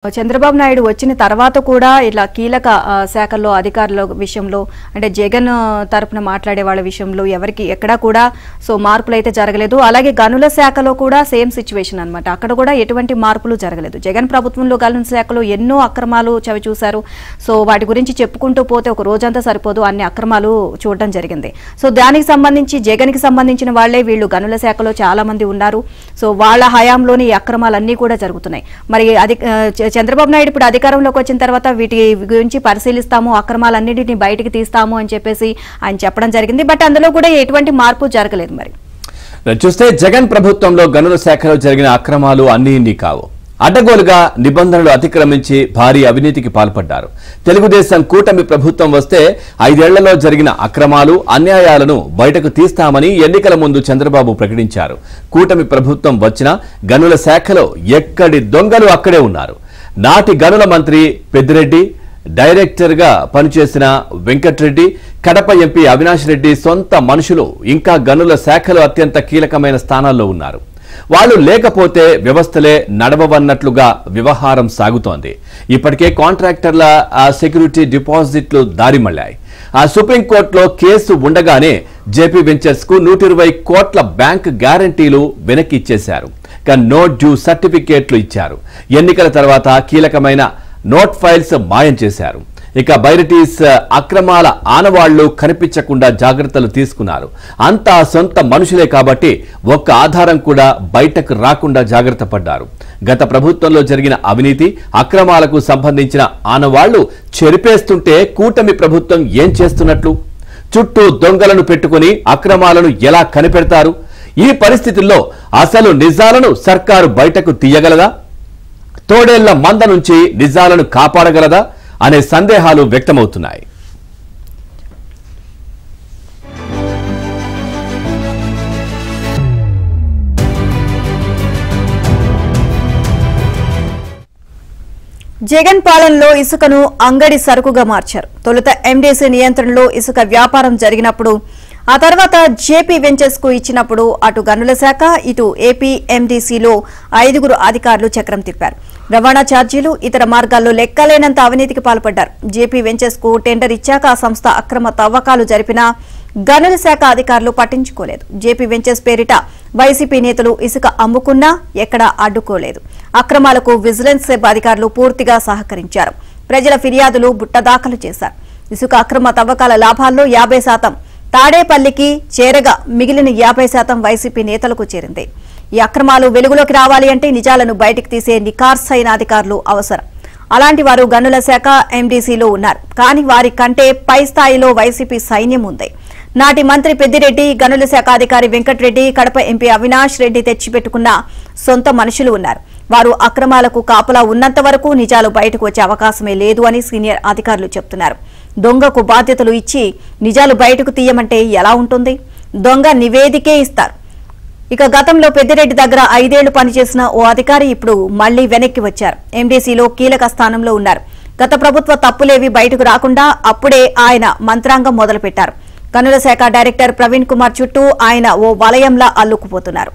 చంద్రబాబు నాయుడు వచ్చిన తర్వాత కూడా ఇలా కీలక శాఖల్లో అధికారుల విషయంలో అంటే జగన్ తరపున మాట్లాడే వాళ్ళ విషయంలో ఎవరికి ఎక్కడా కూడా సో మార్పులు అయితే జరగలేదు. అలాగే గనుల శాఖలో కూడా సేమ్ సిచ్యువేషన్ అన్నమాట. అక్కడ కూడా ఎటువంటి మార్పులు జరగలేదు. జగన్ ప్రభుత్వంలో గనుల శాఖలో ఎన్నో అక్రమాలు చవి చూశారు. సో వాటి గురించి చెప్పుకుంటూ పోతే ఒక రోజంతా సరిపోదు, అన్ని అక్రమాలు చూడడం జరిగింది. సో దానికి సంబంధించి జగన్కి సంబంధించిన వాళ్లే వీళ్ళు గనుల శాఖలో చాలా మంది ఉన్నారు. సో వాళ్ళ హయాంలోని ఈ అక్రమాలన్నీ కూడా జరుగుతున్నాయి. మరి అది చంద్రబాబు నాయుడు ఇప్పుడు అధికారంలోకి వచ్చిన తర్వాత వీటి గురించి పరిశీలిస్తాము, అక్రమాలన్నింటినీ బయటికి తీస్తాము అని చెప్పేసి ఆయన చెప్పడం జరిగింది. బట్ అందులో కూడా ఎటువంటి మార్పు జరగలేదు. మరి చూస్తే జగన్ ప్రభుత్వంలో గనుల శాఖలో జరిగిన అక్రమాలు అన్ని ఇన్ని కావు. అడ్డగోలుగా నిబంధనలు అతిక్రమించి భారీ అవినీతికి పాల్పడ్డారు. తెలుగుదేశం కూటమి ప్రభుత్వం వస్తే 5 ఏళ్లలో జరిగిన అక్రమాలు అన్యాయాలను బయటకు తీస్తామని ఎన్నికల ముందు చంద్రబాబు ప్రకటించారు. కూటమి ప్రభుత్వం వచ్చినా గనుల శాఖలో ఎక్కడి దొంగలు అక్కడే ఉన్నారు. నాటి గనుల మంత్రి పెద్దిరెడ్డి, డైరెక్టర్గా పనిచేసిన వెంకట్రెడ్డి, కడప ఎంపీ అవినాష్ రెడ్డి సొంత మనుషులు ఇంకా గనుల శాఖలో అత్యంత కీలకమైన స్థానాల్లో ఉన్నారు. వాళ్ళు లేకపోతే వ్యవస్థలే నడవవన్నట్లుగా వ్యవహారం సాగుతోంది. ఇప్పటికే కాంట్రాక్టర్ల సెక్యూరిటీ డిపాజిట్లు దారిమళ్లాయి. ఆ సుప్రీంకోర్టులో కేసు ఉండగానే జేపీ వెంచర్స్ కు 120 కోట్ల బ్యాంక్ గ్యారంటీలు వెనక్కి ఇచ్చేశారు. కానీ నో డ్యూ సర్టిఫికేట్లు ఇచ్చారు. ఎన్నికల తర్వాత కీలకమైన నోట్ ఫైల్స్ మాయం చేశారు. ఇక బైరటీస్ అక్రమాల ఆనవాళ్లు కనిపించకుండా జాగ్రత్తలు తీసుకున్నారు. అంతా సొంత మనుషులే కాబట్టి ఒక్క ఆధారం కూడా బయటకు రాకుండా జాగ్రత్త పడ్డారు. గత ప్రభుత్వంలో జరిగిన అవినీతి అక్రమాలకు సంబంధించిన ఆనవాళ్లు చెరిపేస్తుంటే కూటమి ప్రభుత్వం ఏం చేస్తున్నట్లు? చుట్టూ దొంగలను పెట్టుకుని అక్రమాలను ఎలా కనిపెడతారు? ఈ పరిస్థితుల్లో అసలు నిజాలను సర్కారు బయటకు తీయగలదా? తోడేళ్ల మంద నుంచి నిజాలను కాపాడగలదా అనే సందేహాలు వ్యక్తమవుతున్నాయి. జగన్ పాలనలో ఇసుకను అంగడి సరుకుగా మార్చారు. తొలుత ఎండీసీ నియంత్రణలో ఇసుక వ్యాపారం జరిగినప్పుడు ఆ తర్వాత జేపీ వెంచర్స్ కు ఇచ్చినప్పుడు అటు గనుల శాఖ ఇటు ఏపీ ఎండీసీలో 5 అధికారులు చక్రం తిప్పారు. రవాణా ఛార్జీలు ఇతర మార్గాల్లో లెక్కలేనంత అవినీతికి పాల్పడ్డారు. జేపీ వెంచర్స్ కు టెండర్ ఇచ్చాక ఆ సంస్థ అక్రమ తవ్వకాలు జరిపినా గనుల శాఖ అధికారులు పట్టించుకోలేదు. జేపీ వెంచర్స్ పేరిట వైసీపీ నేతలు ఇసుక అమ్ముకున్నా ఎక్కడా అడ్డుకోలేదు. అక్రమాలకు విజిలెన్స్ శాఖ అధికారులు పూర్తిగా సహకరించారు. ప్రజల ఫిర్యాదులు బుట్ట దాఖలు చేశారు. ఇసుక అక్రమ తవ్వకాల లాభాల్లో 50% తాడేపల్లికి చేరగా మిగిలిన 50% వైసీపీ నేతలకు చేరింది. ఈ అక్రమాలు వెలుగులోకి రావాలి అంటే నిజాలను బయటకు తీసే నికార్సైన అధికారులు అవసరం. అలాంటి వారు గనుల శాఖ ఎండీసీలో ఉన్నారు. కానీ వారి కంటే పై స్థాయిలో వైసీపీ సైన్యం ఉంది. నాటి మంత్రి పెద్దిరెడ్డి, గనుల శాఖ అధికారి వెంకట్రెడ్డి, కడప ఎంపీ అవినాష్ రెడ్డి తెచ్చిపెట్టుకున్న సొంత మనుషులు ఉన్నారు. వారు అక్రమాలకు కాపలా ఉన్నంత వరకు నిజాలు బయటకు వచ్చే అవకాశమే లేదు అని సీనియర్ అధికారులు చెబుతున్నారు. దొంగకు బాధ్యతలు ఇచ్చి నిజాలు బయటకు తీయమంటే ఎలా ఉంటుంది? దొంగ నివేదికే ఇస్తారు. ఇక గతంలో పెద్దిరెడ్డి దగ్గర 5 ఏళ్లు పనిచేసిన ఓ అధికారి ఇప్పుడు మళ్లీ వెనక్కి వచ్చారు. ఎండీసీలో కీలక స్థానంలో ఉన్నారు. గత ప్రభుత్వ తప్పులేవి బయటకు రాకుండా అప్పుడే ఆయన మంత్రాంగం మొదలుపెట్టారు. గనుల శాఖ డైరెక్టర్ ప్రవీణ్ కుమార్ చుట్టూ ఆయన ఓ వలయంలా అల్లుకుపోతున్నారు.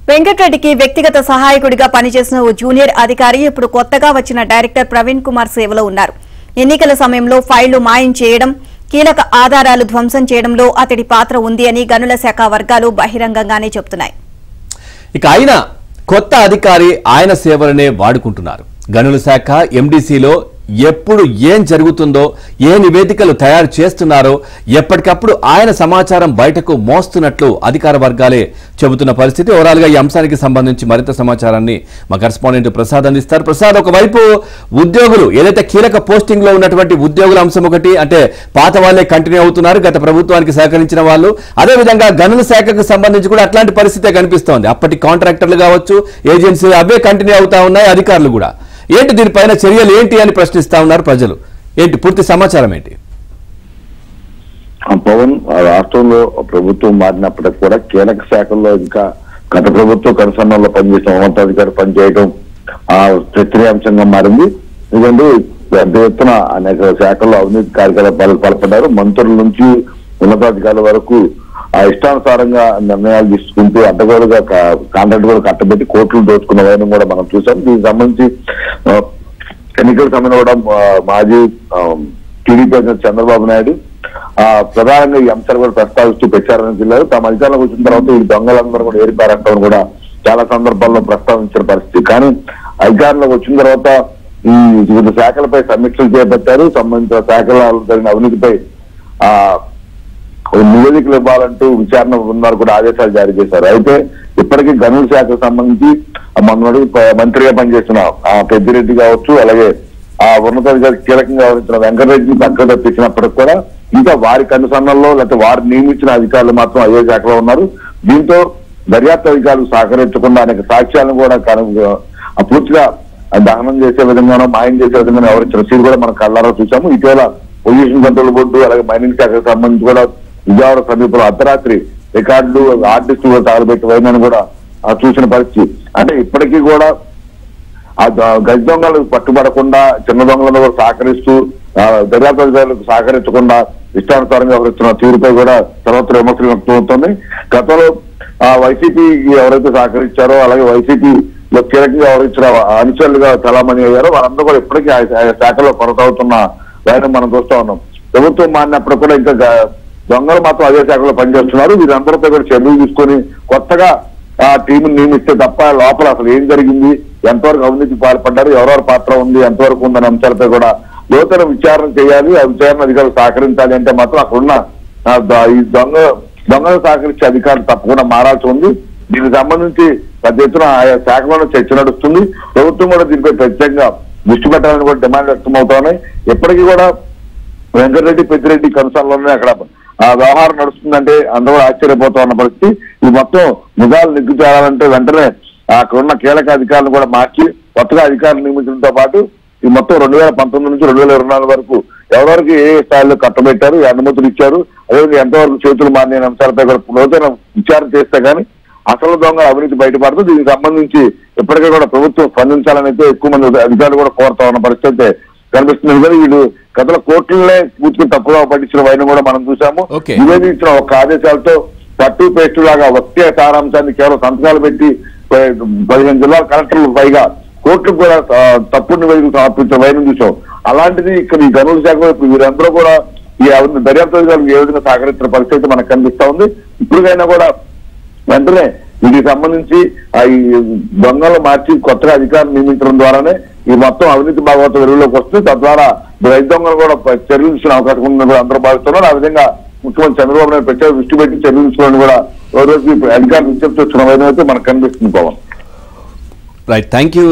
వెంకట్రెడ్డికి వ్యక్తిగత సహాయకుడిగా పనిచేసిన ఓ జూనియర్ అధికారి ఇప్పుడు కొత్తగా వచ్చిన డైరెక్టర్ ప్రవీణ్ కుమార్ సేవలో ఉన్నారు. ఎన్నికల సమయంలో ఫైళ్లు మాయం చేయడం, కీలక ఆధారాలు ధ్వంసం చేయడంలో అతడి పాత్ర ఉంది అని గనుల శాఖ వర్గాలు బహిరంగంగానే చెబుతున్నాయి. ఇక ఆయన కొత్త అధికారి ఆయన సేవలనే వాడుకుంటున్నారు. గనుల శాఖ ఎండీసీలో ఎప్పుడు ఏం జరుగుతుందో, ఏ నివేదికలు తయారు చేస్తున్నారో ఎప్పటికప్పుడు ఆయన సమాచారం బయటకు మోస్తున్నట్లు అధికార వర్గాలే చెబుతున్న పరిస్థితి. ఓవరాల్ గా ఈ అంశానికి సంబంధించి మరింత సమాచారాన్ని మా కరెస్పాండెంట్ ప్రసాద్ అందిస్తారు. ప్రసాద్, ఒకవైపు ఉద్యోగులు ఏదైతే కీలక పోస్టింగ్ లో ఉన్నటువంటి ఉద్యోగుల అంశం ఒకటి, అంటే పాత వాళ్లే కంటిన్యూ అవుతున్నారు, గత ప్రభుత్వానికి సహకరించిన వాళ్ళు. అదేవిధంగా గనుల శాఖకు సంబంధించి కూడా అట్లాంటి పరిస్థితే కనిపిస్తోంది. అప్పటి కాంట్రాక్టర్లు కావచ్చు, ఏజెన్సీలు అవే కంటిన్యూ అవుతా ఉన్నాయి, అధికారులు కూడా. ఏంటి దీనిపైన చర్యలు ఏంటి అని ప్రశ్నిస్తా ఉన్నారు ప్రజలు. ఏంటి పూర్తి సమాచారం ఏంటి? పవన్ రాష్ట్రంలో ప్రభుత్వం మారినప్పటికీ కూడా కీలక శాఖల్లో ఇంకా గత ప్రభుత్వం కనుసన్నల్లో పనిచేసిన ఉన్నతాధికారి పనిచేయడం చర్చనీయాంశంగా మారింది. ఎందుకంటే పెద్ద ఎత్తున అనేక శాఖల్లో అవినీతి కార్యకలాపాలకు పాల్పడ్డారు. మంత్రుల నుంచి ఉన్నతాధికారుల వరకు ఇష్టానుసారంగా నిర్ణయాలు తీసుకుంటూ అడ్డగోలుగా కాంట్రాక్ట్ కూడా కట్టబెట్టి కోట్లు దోచుకున్న వైనం కూడా మనం చూసాం. దీనికి సంబంధించి ఎన్నికల సమయంలో కూడా మాజీ టీడీపీ చంద్రబాబు నాయుడు ప్రధానంగా ఈ అంశాలు కూడా ప్రస్తావిస్తూ ప్రచారానికి వెళ్ళారు. తమ అధికారంలోకి వచ్చిన తర్వాత ఈ దొంగలందరూ కూడా ఏరిపారంటామని కూడా చాలా సందర్భాల్లో ప్రస్తావించిన పరిస్థితి. కానీ అధికారంలోకి వచ్చిన తర్వాత ఈ వివిధ శాఖలపై సమీక్షలు చేపట్టారు. సంబంధిత శాఖల జరిగిన అవినీతిపై నివేదికలు ఇవ్వాలంటూ విచారణ బృందాలు కూడా ఆదేశాలు జారీ చేశారు. అయితే ఇప్పటికీ గనుల శాఖకు సంబంధించి మొన్నటి మంత్రిగా పనిచేసిన పెద్దిరెడ్డి కావచ్చు, అలాగే ఉన్నతాధికారి కీలకంగా వ్యవహరించిన వెంకటరెడ్డి పక్కన తప్పించినప్పటికి కూడా ఇంకా వారి కనుసన్నల్లో లేకపోతే వారు నియమించిన అధికారులు మాత్రం అదే శాఖలో ఉన్నారు. దీంతో దర్యాప్తు అధికారులు సహకరించకుండా అనేక సాక్ష్యాలను కూడా పూర్తిగా దహనం చేసే విధంగానో మాయం చేసే విధంగా వ్యవహరించిన సీన్ కూడా మనం కళ్ళారా చూసాము. ఇటీవల పొల్యూషన్ కంట్రోల్ బోర్డు అలాగే మైనింగ్ శాఖకు సంబంధించి కూడా విజయవాడ సమీపంలో అర్ధరాత్రి రికార్డులు ఆర్టిస్టులు కూడా తగలబెట్టి వైనాన్ని కూడా చూసిన పరిస్థితి. అంటే ఇప్పటికీ కూడా గజ దొంగలు పట్టుబడకుండా చిన్న దొంగలను కూడా సహకరిస్తూ దర్యాప్తు అధికారులకు సహకరించకుండా ఇష్టానుసారంగా వ్యవహరిస్తున్న తీరుపై కూడా సర్వత్ర విమర్శలు వ్యక్తమవుతుంది. గతంలో వైసీపీ ఎవరైతే సహకరించారో అలాగే వైసీపీలో కీలకంగా వ్యవహరించిన అనుచరులుగా చలామణి అయ్యారో వారందరూ కూడా ఇప్పటికీ ఆ శాఖలో కొనసాగుతున్న వైనం మనం చూస్తా ఉన్నాం. ప్రభుత్వం మారినప్పుడు కూడా ఇంకా దొంగలు మాత్రం అదే శాఖలో పనిచేస్తున్నారు. వీరందరిపై కూడా చర్యలు తీసుకొని కొత్తగా ఆ టీంని నియమిస్తే తప్ప లోపల అసలు ఏం జరిగింది, ఎంతవరకు అవినీతికి పాల్పడ్డారు, ఎవరెవరి పాత్ర ఉంది, ఎంతవరకు ఉందనే అంశాలపై కూడా లోతైన విచారణ చేయాలి. ఆ విచారణ అధికారులు సహకరించాలి అంటే మాత్రం అక్కడున్న ఈ దొంగలు సహకరించే అధికారులు తప్పకుండా మారాల్సి ఉంది. దీనికి సంబంధించి పెద్ద ఎత్తున ఆయా శాఖలో చర్చ నడుస్తుంది. ప్రభుత్వం కూడా దీనిపై ప్రత్యేకంగా దృష్టి పెట్టాలని కూడా డిమాండ్ వ్యక్తమవుతున్నాయి. ఎప్పటికీ కూడా వెంకటరెడ్డి పెద్దిరెడ్డి కనుసన్నలోనే అక్కడ వ్యవహారం నడుస్తుందంటే అందరూ ఆశ్చర్యపోతా ఉన్న పరిస్థితి. ఈ మొత్తం నిజాలు నిగ్గు చేయాలంటే వెంటనే అక్కడ ఉన్న కీలక అధికారులను కూడా మార్చి కొత్తగా అధికారులు నియమించడంతో పాటు ఈ మొత్తం 2019 నుంచి 2024 వరకు ఎవరెవరికి ఏ స్థాయిలో కట్టబెట్టారు, అనుమతులు ఇచ్చారు, అదేవిధంగా ఎంతవరకు చేతులు మారిన అంశాలపై కూడా లోతైన విచారణ చేస్తే కానీ అసలు దొంగ అవినీతి బయటపడుతుంది. దీనికి సంబంధించి ఇప్పటికే కూడా ప్రభుత్వం స్పందించాలని అయితే ఎక్కువ మంది అధికారులు కూడా కోరుతా ఉన్న పరిస్థితి అయితే కనిపిస్తుంది. కానీ వీళ్ళు గతంలో కోర్టులనే పూర్తిగా తప్పుగా పట్టించిన వైన కూడా మనం చూసాము. నివేదించిన ఒక ఆదేశాలతో పట్టు పేస్టు లాగా ఒకే సారాంశాన్ని కేవలం సంతకాలు పెట్టి 15 జిల్లాల కలెక్టర్లు పైగా కోర్టుకు కూడా తప్పుడు నివేదికలు సమర్పించిన వైనం చూసాం. అలాంటిది ఇక్కడ ఈ గనుల శాఖ వీరందరూ కూడా ఈ దర్యాప్తు అధికారులకు ఏ విధంగా సహకరించిన పరిస్థితి మనకు కనిపిస్తా ఉంది. ఇప్పటికైనా కూడా వెంటనే వీటికి సంబంధించి ఈ దొంగలు మార్చి కొత్తగా అధికారులు నియమించడం ద్వారానే ఈ మొత్తం అవినీతి భాగవత వెలుగులోకి వస్తుంది. తద్వారా రైతు దొంగలు కూడా చర్యలు తీసుకునే అవకాశం ఉందని కూడా అందరూ భావిస్తున్నారు. ఆ విధంగా ముఖ్యమంత్రి చంద్రబాబు నాయుడు ప్రత్యేక దృష్టి పెట్టి చర్యలు తీసుకోవాలని కూడా రోజు అధికారులు విజ్ఞప్తి వచ్చిన వైద్యం అయితే మనకు కనిపిస్తుంది. Pawan right, thank you.